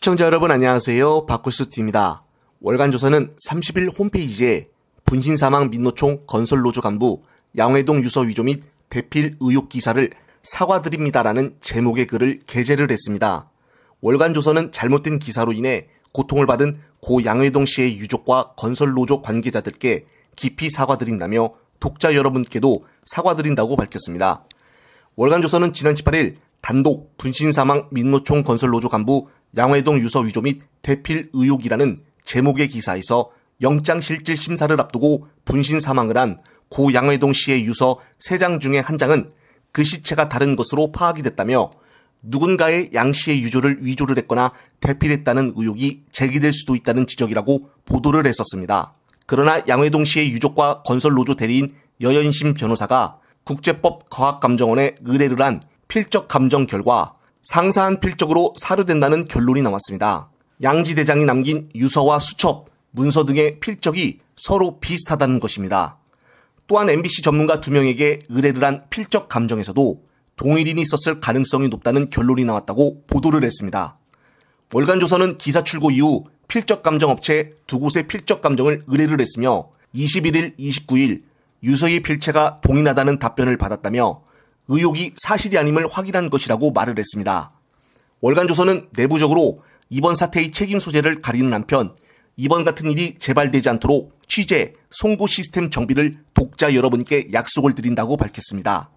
시청자 여러분 안녕하세요. 박굴수TV입니다. 월간조선은 30일 홈페이지에 분신사망 민노총 건설노조 간부 양회동 유서 위조 및 대필 의혹 기사를 사과드립니다라는 제목의 글을 게재를 했습니다. 월간조선은 잘못된 기사로 인해 고통을 받은 고 양회동 씨의 유족과 건설노조 관계자들께 깊이 사과드린다며 독자 여러분께도 사과드린다고 밝혔습니다. 월간조선은 지난 18일 단독 분신사망 민노총 건설노조 간부 양회동 유서 위조 및 대필 의혹이라는 제목의 기사에서 영장실질 심사를 앞두고 분신 사망을 한 고 양회동 씨의 유서 3장 중에 한 장은 그 시체가 다른 것으로 파악이 됐다며 누군가의 양 씨의 유조를 위조를 했거나 대필했다는 의혹이 제기될 수도 있다는 지적이라고 보도를 했었습니다. 그러나 양회동 씨의 유족과 건설노조 대리인 여연심 변호사가 국제법 과학감정원에 의뢰를 한 필적 감정 결과 상사한 필적으로 사료된다는 결론이 나왔습니다. 양지 대장이 남긴 유서와 수첩, 문서 등의 필적이 서로 비슷하다는 것입니다. 또한 MBC 전문가 2명에게 의뢰를 한 필적 감정에서도 동일인이 있었을 가능성이 높다는 결론이 나왔다고 보도를 했습니다. 월간조선은 기사 출고 이후 필적 감정 업체 2곳의 필적 감정을 의뢰를 했으며 21일, 29일 유서의 필체가 동일하다는 답변을 받았다며 의혹이 사실이 아님을 확인한 것이라고 말을 했습니다. 월간조선은 내부적으로 이번 사태의 책임 소재를 가리는 한편 이번 같은 일이 재발되지 않도록 취재, 송고 시스템 정비를 독자 여러분께 약속을 드린다고 밝혔습니다.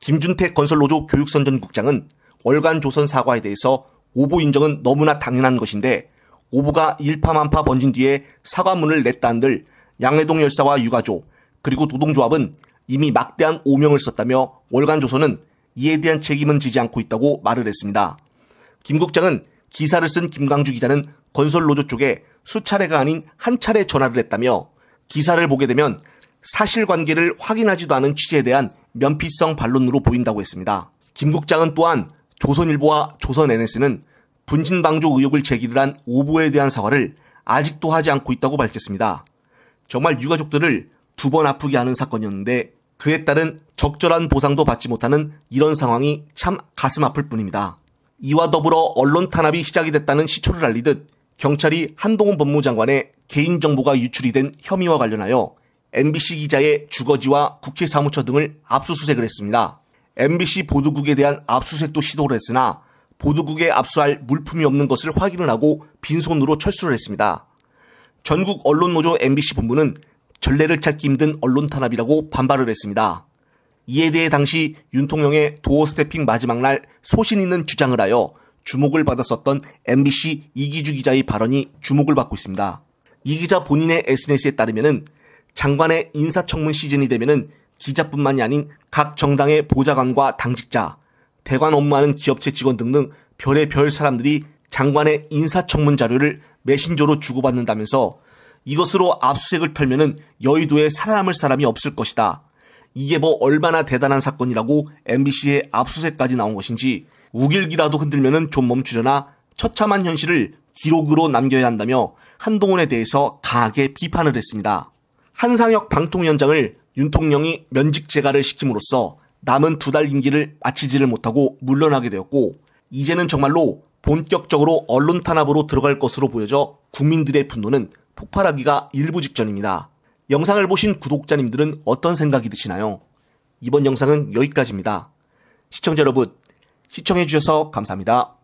김준택 건설노조 교육선전국장은 월간조선 사과에 대해서 오보 인정은 너무나 당연한 것인데 오보가 일파만파 번진 뒤에 사과문을 냈다 한들 양회동 열사와 유가족 그리고 노동조합은 이미 막대한 오명을 썼다며 월간조선은 이에 대한 책임은 지지 않고 있다고 말을 했습니다. 김 국장은 기사를 쓴 김광주 기자는 건설노조 쪽에 수차례가 아닌 한 차례 전화를 했다며 기사를 보게 되면 사실관계를 확인하지도 않은 취재에 대한 면피성 반론으로 보인다고 했습니다. 김 국장은 또한 조선일보와 조선NS는 분신방조 의혹을 제기를 한 오보에 대한 사과를 아직도 하지 않고 있다고 밝혔습니다. 정말 유가족들을 2번 아프게 하는 사건이었는데 그에 따른 적절한 보상도 받지 못하는 이런 상황이 참 가슴 아플 뿐입니다. 이와 더불어 언론 탄압이 시작이 됐다는 시초를 알리듯 경찰이 한동훈 법무장관의 개인정보가 유출이 된 혐의와 관련하여 MBC 기자의 주거지와 국회 사무처 등을 압수수색을 했습니다. MBC 보도국에 대한 압수수색도 시도를 했으나 보도국에 압수할 물품이 없는 것을 확인을 하고 빈손으로 철수를 했습니다. 전국 언론노조 MBC 본부는 전례를 찾기 힘든 언론 탄압이라고 반발을 했습니다. 이에 대해 당시 윤통영의 도어 스태핑 마지막 날 소신 있는 주장을 하여 주목을 받았었던 MBC 이기주 기자의 발언이 주목을 받고 있습니다. 이 기자 본인의 SNS에 따르면은 장관의 인사청문 시즌이 되면은 기자뿐만이 아닌 각 정당의 보좌관과 당직자, 대관 업무하는 기업체 직원 등등 별의 별 사람들이 장관의 인사청문 자료를 메신저로 주고받는다면서 이것으로 압수색을 털면은 여의도에 살아남을 사람이 없을 것이다. 이게 뭐 얼마나 대단한 사건이라고 MBC의 압수색까지 나온 것인지 우길기라도 흔들면은 좀 멈추려나 처참한 현실을 기록으로 남겨야 한다며 한동훈에 대해서 강하게 비판을 했습니다. 한상혁 방통위원장을 윤통령이 면직 제가를 시킴으로써 남은 2달 임기를 마치지를 못하고 물러나게 되었고 이제는 정말로 본격적으로 언론 탄압으로 들어갈 것으로 보여져 국민들의 분노는 폭발하기가 일부 직전입니다. 영상을 보신 구독자님들은 어떤 생각이 드시나요? 이번 영상은 여기까지입니다. 시청자 여러분, 시청해주셔서 감사합니다.